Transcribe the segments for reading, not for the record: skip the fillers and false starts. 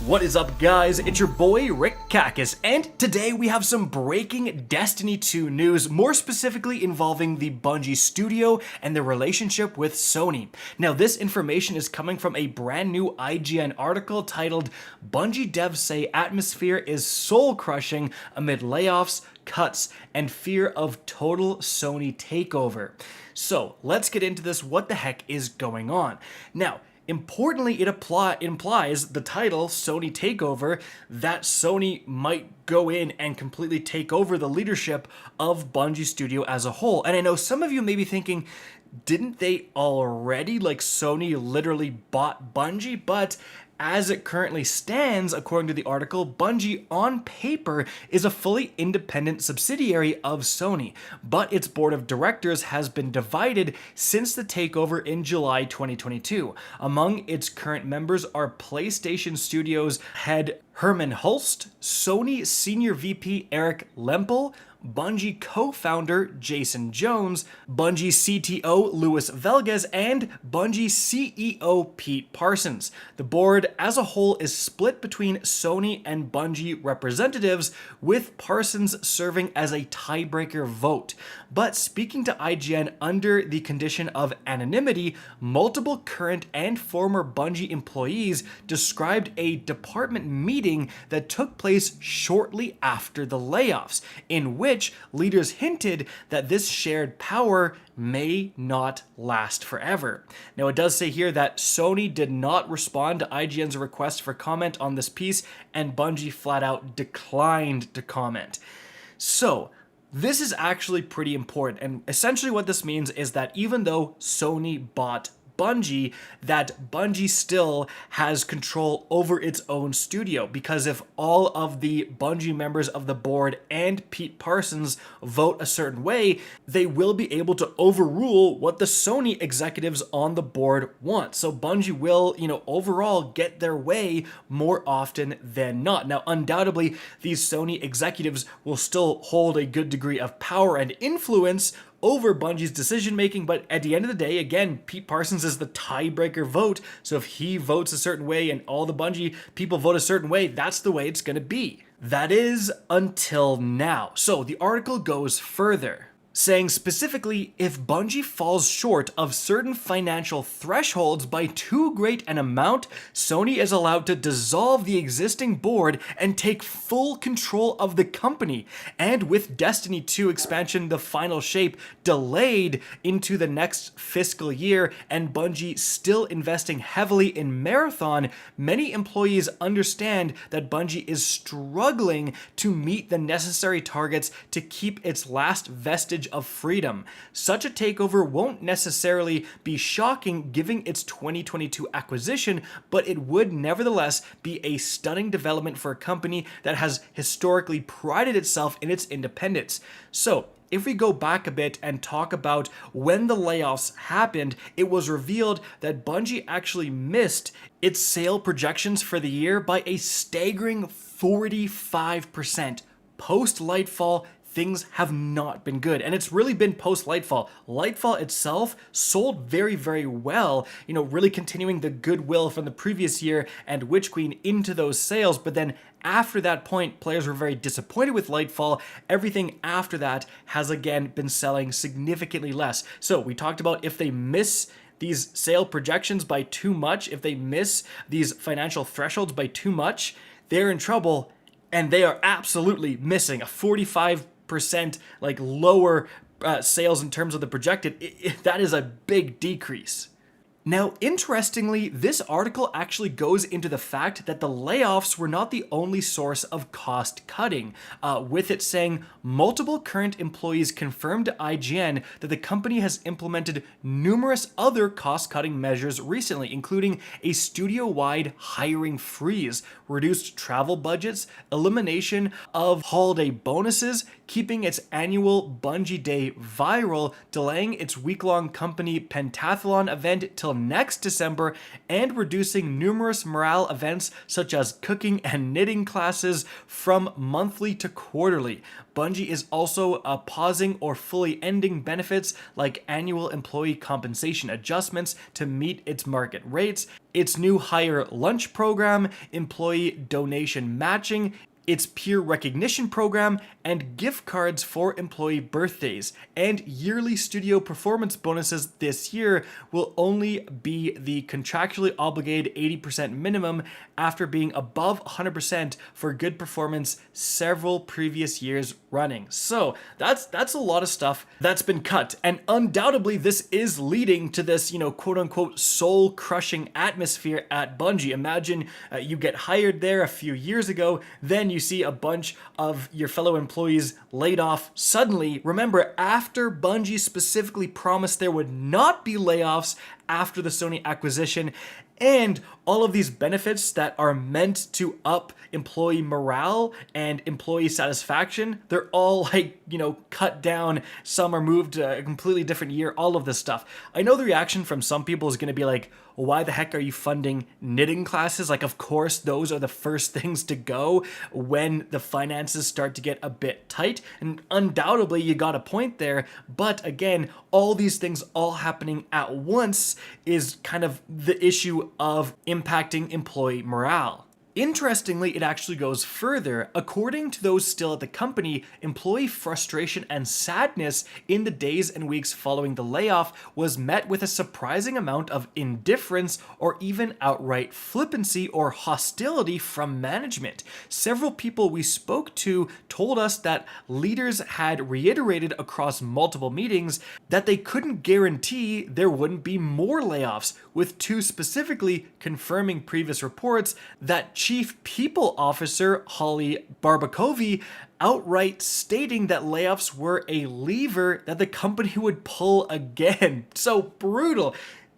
What is up, guys? It's your boy Rick Kakis, and today we have some breaking Destiny 2 news, more specifically involving the Bungie studio and their relationship with Sony. Now, this information is coming from a brand new IGN article titled "Bungie Devs Say Atmosphere is Soul-Crushing Amid Layoffs, Cuts, and Fear of Total Sony Takeover." So, let's get into this. What the heck is going on? Now, importantly, it implies the title, Sony Takeover, that Sony might go in and completely take over the leadership of Bungie Studio as a whole. And I know some of you may be thinking, didn't they already? Like, Sony literally bought Bungie? But as it currently stands, according to the article, Bungie on paper is a fully independent subsidiary of Sony, but its board of directors has been divided since the takeover in July 2022. Among its current members are PlayStation Studios head Herman Hulst, Sony Senior VP Eric Lempel, Bungie co-founder Jason Jones, Bungie CTO Luis Velges, and Bungie CEO Pete Parsons. The board as a whole is split between Sony and Bungie representatives, with Parsons serving as a tiebreaker vote. But speaking to IGN under the condition of anonymity, multiple current and former Bungie employees described a department meeting that took place shortly after the layoffs, in which leaders hinted that this shared power may not last forever. Now, it does say here that Sony did not respond to IGN's request for comment on this piece, and Bungie flat out declined to comment. So, this is actually pretty important, and essentially what this means is that even though Sony bought Bungie, that Bungie still has control over its own studio, because if all of the Bungie members of the board and Pete Parsons vote a certain way, they will be able to overrule what the Sony executives on the board want. So Bungie will, overall get their way more often than not. Now, undoubtedly, these Sony executives will still hold a good degree of power and influence over Bungie's decision-making, but at the end of the day, again, Pete Parsons is the tiebreaker vote, so if he votes a certain way and all the Bungie people vote a certain way, that's the way it's going to be. That is until now. So the article goes further, saying specifically, if Bungie falls short of certain financial thresholds by too great an amount, Sony is allowed to dissolve the existing board and take full control of the company. And with Destiny 2 expansion, the final shape, delayed into the next fiscal year, and Bungie still investing heavily in Marathon, many employees understand that Bungie is struggling to meet the necessary targets to keep its last vestige of freedom. Such a takeover won't necessarily be shocking given its 2022 acquisition, but it would nevertheless be a stunning development for a company that has historically prided itself in its independence. So, if we go back a bit and talk about when the layoffs happened, it was revealed that Bungie actually missed its sale projections for the year by a staggering 45%. Post-Lightfall, things have not been good, and it's really been post-Lightfall. Lightfall itself sold very, very well, really continuing the goodwill from the previous year and Witch Queen into those sales, but then after that point, players were very disappointed with Lightfall. Everything after that has again been selling significantly less. So we talked about if they miss these sale projections by too much, if they miss these financial thresholds by too much, they're in trouble, and they are absolutely missing a 45% lower sales in terms of the projected. That is a big decrease. Now, interestingly, this article actually goes into the fact that the layoffs were not the only source of cost cutting, with it saying multiple current employees confirmed to IGN that the company has implemented numerous other cost-cutting measures recently, including a studio-wide hiring freeze, reduced travel budgets, elimination of holiday bonuses, keeping its annual Bungie Day viral, delaying its week-long company pentathlon event till next December and reducing numerous morale events such as cooking and knitting classes from monthly to quarterly. Bungie is also pausing or fully ending benefits like annual employee compensation adjustments to meet its market rates, its new hire lunch program, employee donation matching, its peer recognition program, and gift cards for employee birthdays. And yearly studio performance bonuses this year will only be the contractually obligated 80% minimum after being above 100% for good performance several previous years running. So that's a lot of stuff that's been cut. And undoubtedly this is leading to this, quote unquote soul crushing atmosphere at Bungie. Imagine you get hired there a few years ago, then you see a bunch of your fellow employees laid off suddenly. Remember, after Bungie specifically promised there would not be layoffs after the Sony acquisition, and all of these benefits that are meant to up employee morale and employee satisfaction, they're all cut down. Some are moved to a completely different year, all of this stuff. I know the reaction from some people is going to be like, why the heck are you funding knitting classes? Like, of course, those are the first things to go when the finances start to get a bit tight. And undoubtedly, you got a point there. But again, all these things all happening at once is kind of the issue of impacting employee morale. Interestingly, it actually goes further. According to those still at the company, employee frustration and sadness in the days and weeks following the layoff was met with a surprising amount of indifference or even outright flippancy or hostility from management. Several people we spoke to told us that leaders had reiterated across multiple meetings that they couldn't guarantee there wouldn't be more layoffs, with two specifically confirming previous reports that Chief People Officer Holly Barbakovi outright stating that layoffs were a lever that the company would pull again. So brutal.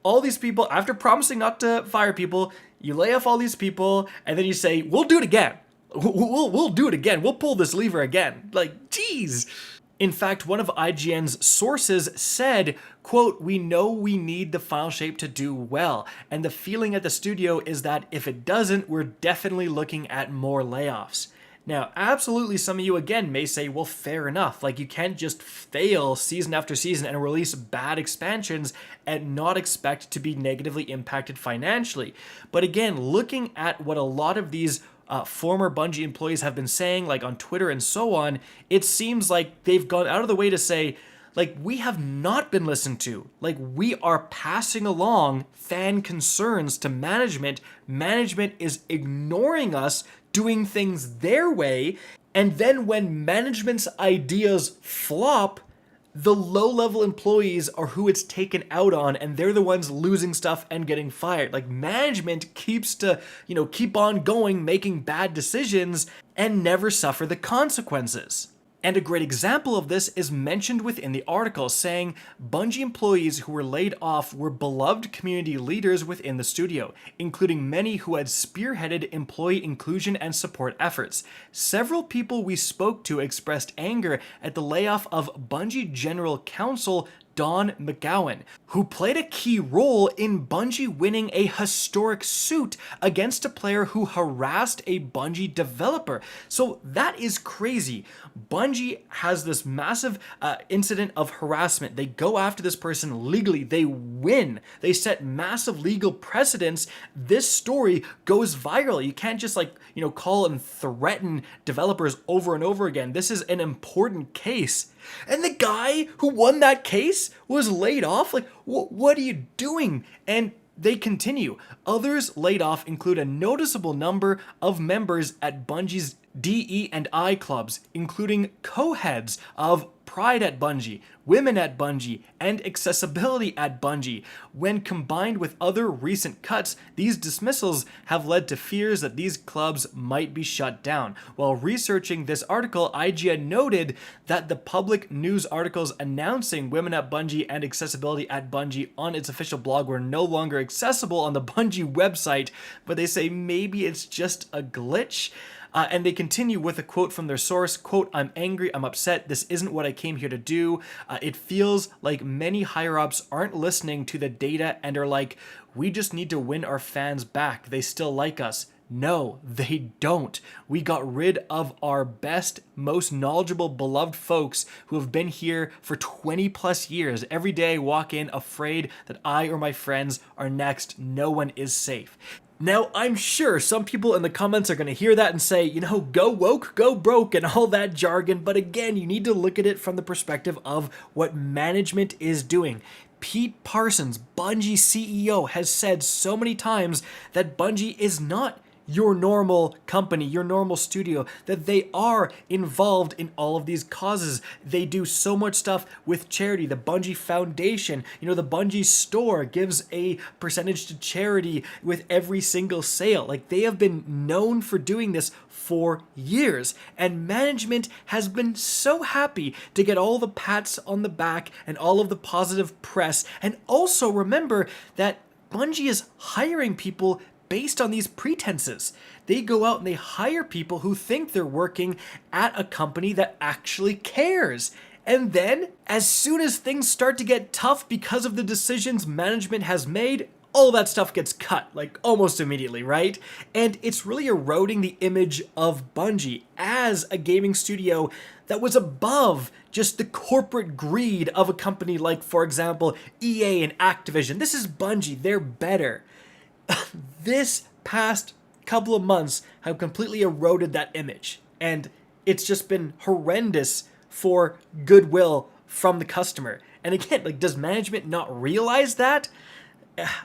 All these people, after promising not to fire people, you lay off all these people, and then you say, we'll do it again. We'll do it again. We'll pull this lever again. Like, geez. In fact, one of IGN's sources said, quote, "We know we need the file shape to do well, and the feeling at the studio is that if it doesn't, we're definitely looking at more layoffs." Now, absolutely some of you again may say, well, fair enough. Like, you can't just fail season after season and release bad expansions and not expect to be negatively impacted financially. But again, looking at what a lot of these former Bungie employees have been saying, like on Twitter and so on, it seems like they've gone out of the way to say, like, we have not been listened to. Like, we are passing along fan concerns to management. Management is ignoring us, doing things their way. And then when management's ideas flop, the low-level employees are who it's taken out on, and they're the ones losing stuff and getting fired. Like, management keeps to, keep on going, making bad decisions, and never suffer the consequences. And a great example of this is mentioned within the article, saying Bungie employees who were laid off were beloved community leaders within the studio, including many who had spearheaded employee inclusion and support efforts. Several people we spoke to expressed anger at the layoff of Bungie General Counsel Don McGowan, who played a key role in Bungie winning a historic suit against a player who harassed a Bungie developer. So that is crazy. Bungie has this massive incident of harassment. They go after this person legally. They win. They set massive legal precedents. This story goes viral. You can't just call and threaten developers over and over again. This is an important case. And the guy who won that case was laid off? Like, what are you doing? And they continue. Others laid off include a noticeable number of members at Bungie's DE&I clubs, including co-heads of Pride at Bungie, Women at Bungie, and Accessibility at Bungie. When combined with other recent cuts, these dismissals have led to fears that these clubs might be shut down. While researching this article, IGN noted that the public news articles announcing Women at Bungie and Accessibility at Bungie on its official blog were no longer accessible on the Bungie website, but they say maybe it's just a glitch. And they continue with a quote from their source, quote, "I'm angry, I'm upset, this isn't what I came here to do. It feels like many higher-ups aren't listening to the data and are like, we just need to win our fans back, they still like us." No, they don't. We got rid of our best, most knowledgeable, beloved folks who have been here for 20 plus years. Every day I walk in afraid that I or my friends are next. No one is safe. Now, I'm sure some people in the comments are going to hear that and say, you know, go woke, go broke, and all that jargon. But again, you need to look at it from the perspective of what management is doing. Pete Parsons, Bungie CEO, has said so many times that Bungie is not your normal company, your normal studio, that they are involved in all of these causes. They do so much stuff with charity. The Bungie Foundation, you know, the Bungie store gives a percentage to charity with every single sale. Like, they have been known for doing this for years, and management has been so happy to get all the pats on the back and all of the positive press. And also remember that Bungie is hiring people based on these pretenses. They go out and they hire people who think they're working at a company that actually cares. And then, as soon as things start to get tough because of the decisions management has made, all that stuff gets cut, like almost immediately, right? And it's really eroding the image of Bungie as a gaming studio that was above just the corporate greed of a company like, for example, EA and Activision. This is Bungie, they're better. This past couple of months have completely eroded that image, and it's just been horrendous for goodwill from the customer. And again, like, does management not realize that?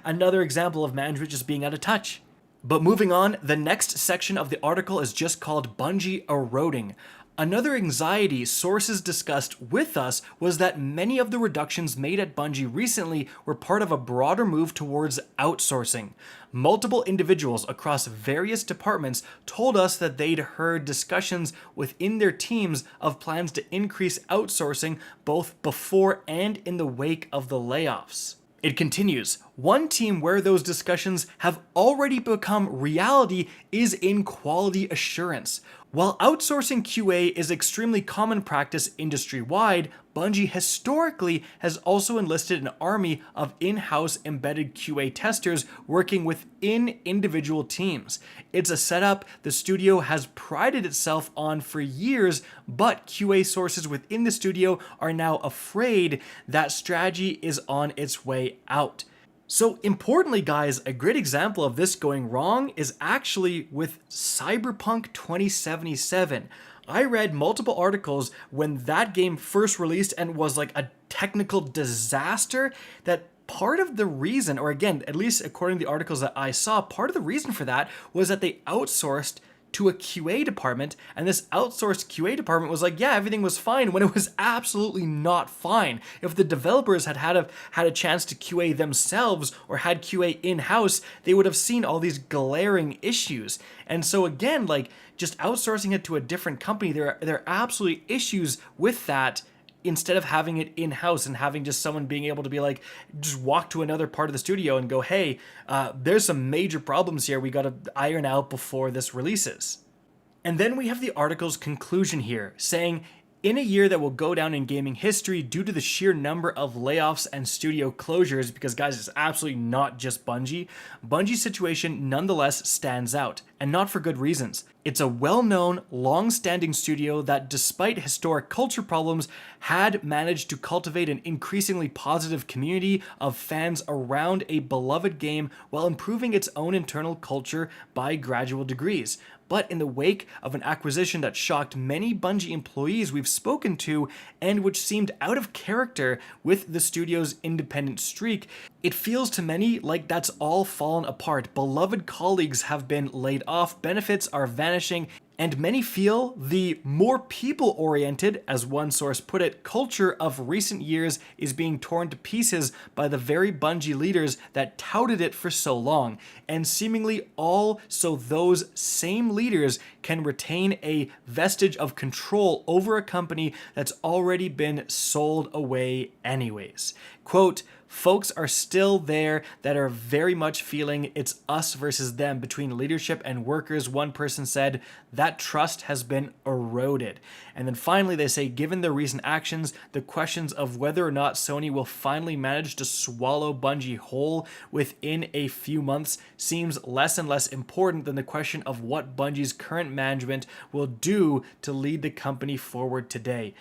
Another example of management just being out of touch. But moving on, the next section of the article is just called Bungie Eroding. Another anxiety sources discussed with us was that many of the reductions made at Bungie recently were part of a broader move towards outsourcing. Multiple individuals across various departments told us that they'd heard discussions within their teams of plans to increase outsourcing both before and in the wake of the layoffs. It continues, one team where those discussions have already become reality is in quality assurance. While outsourcing QA is extremely common practice industry-wide, Bungie historically has also enlisted an army of in-house embedded QA testers working within individual teams. It's a setup the studio has prided itself on for years, but QA sources within the studio are now afraid that strategy is on its way out. So importantly, guys, a great example of this going wrong is actually with Cyberpunk 2077. I read multiple articles when that game first released and was like a technical disaster that part of the reason, or again, at least according to the articles that I saw, part of the reason for that was that they outsourced to a QA department, and this outsourced QA department was like, yeah, everything was fine, when it was absolutely not fine. If the developers had a chance to QA themselves or had QA in-house, they would have seen all these glaring issues. And so again, like, just outsourcing it to a different company, there are absolutely issues with that, instead of having it in-house and having just someone being able to be like, just walk to another part of the studio and go, hey, there's some major problems here we got to iron out before this releases. And then we have the article's conclusion here, saying, in a year that will go down in gaming history due to the sheer number of layoffs and studio closures, because guys, it's absolutely not just Bungie, Bungie's situation nonetheless stands out, and not for good reasons. It's a well-known, long-standing studio that, despite historic culture problems, had managed to cultivate an increasingly positive community of fans around a beloved game while improving its own internal culture by gradual degrees. But in the wake of an acquisition that shocked many Bungie employees we've spoken to, and which seemed out of character with the studio's independent streak, it feels to many like that's all fallen apart. Beloved colleagues have been laid off, benefits are vanishing, and many feel the more people-oriented, as one source put it, culture of recent years is being torn to pieces by the very Bungie leaders that touted it for so long, and seemingly all so those same leaders can retain a vestige of control over a company that's already been sold away anyways. Quote, folks are still there that are very much feeling it's us versus them between leadership and workers. One person said that trust has been eroded. And then finally they say, given the recent actions, the questions of whether or not Sony will finally manage to swallow Bungie whole within a few months seems less and less important than the question of what Bungie's current management will do to lead the company forward today.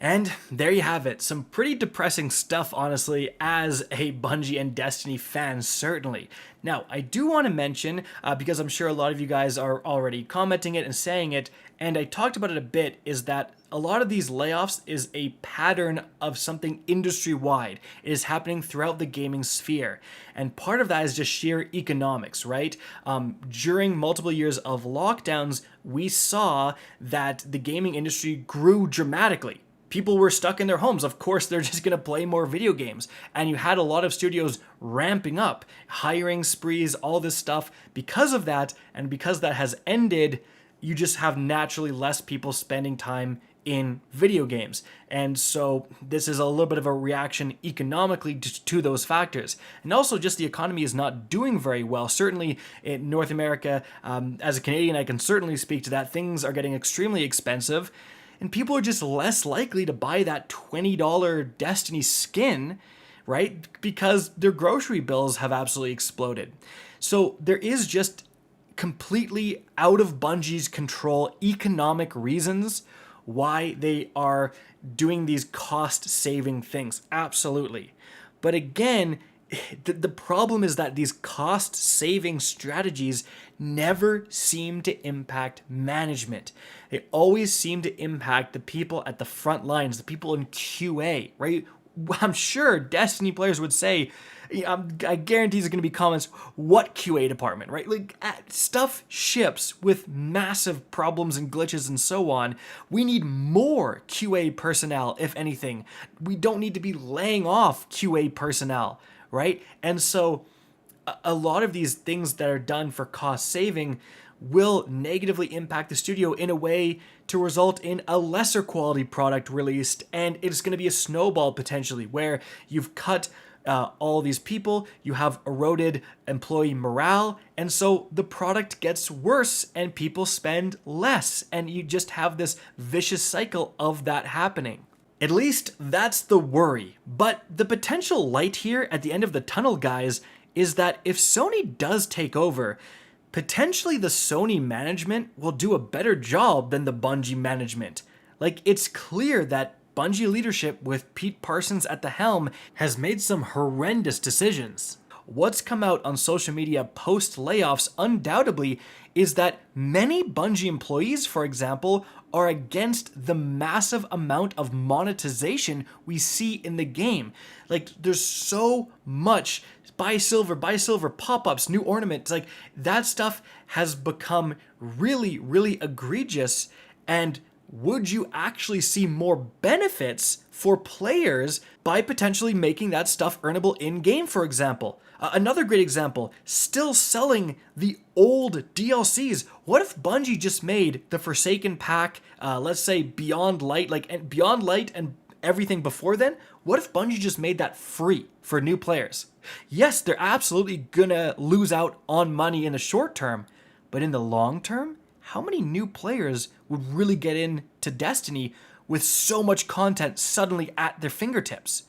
And there you have it. Some pretty depressing stuff, honestly, as a Bungie and Destiny fan, certainly. Now, I do want to mention, because I'm sure a lot of you guys are already commenting it and saying it, and I talked about it a bit, is that a lot of these layoffs is a pattern of something industry-wide. It is happening throughout the gaming sphere. And part of that is just sheer economics, right? During multiple years of lockdowns, we saw that the gaming industry grew dramatically. People were stuck in their homes. Of course, they're just going to play more video games. And you had a lot of studios ramping up, hiring sprees, all this stuff. Because of that, and because that has ended, you just have naturally less people spending time in video games. And so this is a little bit of a reaction economically to those factors. And also just the economy is not doing very well. Certainly in North America, as a Canadian, I can certainly speak to that. Things are getting extremely expensive. And people are just less likely to buy that $20 Destiny skin, right? Because their grocery bills have absolutely exploded. So there is just completely out of Bungie's control economic reasons why they are doing these cost-saving things. Absolutely. But again, the problem is that these cost-saving strategies never seem to impact management. They always seem to impact the people at the front lines, the people in QA, right? I'm sure Destiny players would say, I guarantee there's going to be comments, what QA department, right? Like, stuff ships with massive problems and glitches and so on. We need more QA personnel, if anything. We don't need to be laying off QA personnel, right? And so a lot of these things that are done for cost saving will negatively impact the studio in a way to result in a lesser quality product released, and it's going to be a snowball potentially where you've cut all these people, you have eroded employee morale, and so the product gets worse and people spend less, and you just have this vicious cycle of that happening. At least that's the worry. But the potential light here at the end of the tunnel, guys, is that if Sony does take over, potentially the Sony management will do a better job than the Bungie management. Like, it's clear that Bungie leadership with Pete Parsons at the helm has made some horrendous decisions. What's come out on social media post-layoffs undoubtedly is that many Bungie employees, for example, are against the massive amount of monetization we see in the game. Like, there's so much buy silver, pop-ups, new ornaments. Like, that stuff has become really, really egregious. And would you actually see more benefits for players by potentially making that stuff earnable in-game, for example? Another great example, still selling the old DLCs. What if Bungie just made the Forsaken pack, let's say Beyond Light, and Beyond Light and everything before then? What if Bungie just made that free for new players? Yes, they're absolutely gonna lose out on money in the short term, but in the long term, how many new players would really get into Destiny with so much content suddenly at their fingertips?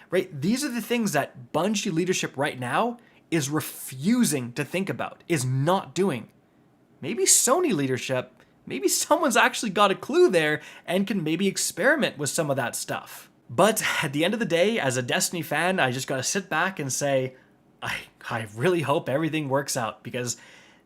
Right? These are the things that Bungie leadership right now is refusing to think about, is not doing. Maybe Sony leadership, maybe someone's actually got a clue there and can maybe experiment with some of that stuff. But at the end of the day, as a Destiny fan, I just gotta sit back and say, I really hope everything works out, because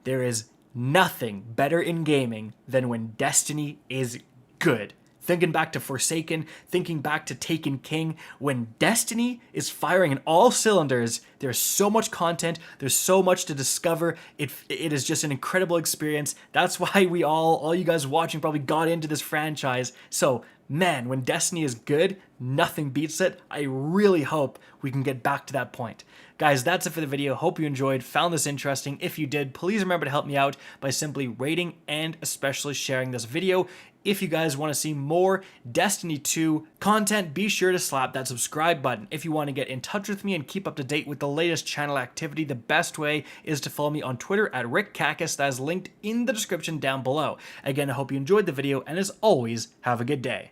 there is nothing better in gaming than when Destiny is good. Thinking back to Forsaken, thinking back to Taken King, when Destiny is firing in all cylinders, there's so much content, there's so much to discover, it is just an incredible experience. That's why all you guys watching probably got into this franchise. So, man, when Destiny is good, nothing beats it. I really hope we can get back to that point. Guys, that's it for the video. Hope you enjoyed, found this interesting. If you did, please remember to help me out by simply rating and especially sharing this video. If you guys want to see more Destiny 2 content, be sure to slap that subscribe button. If you want to get in touch with me and keep up to date with the latest channel activity, the best way is to follow me on Twitter at RickCacus. That is linked in the description down below. Again, I hope you enjoyed the video, and as always, have a good day.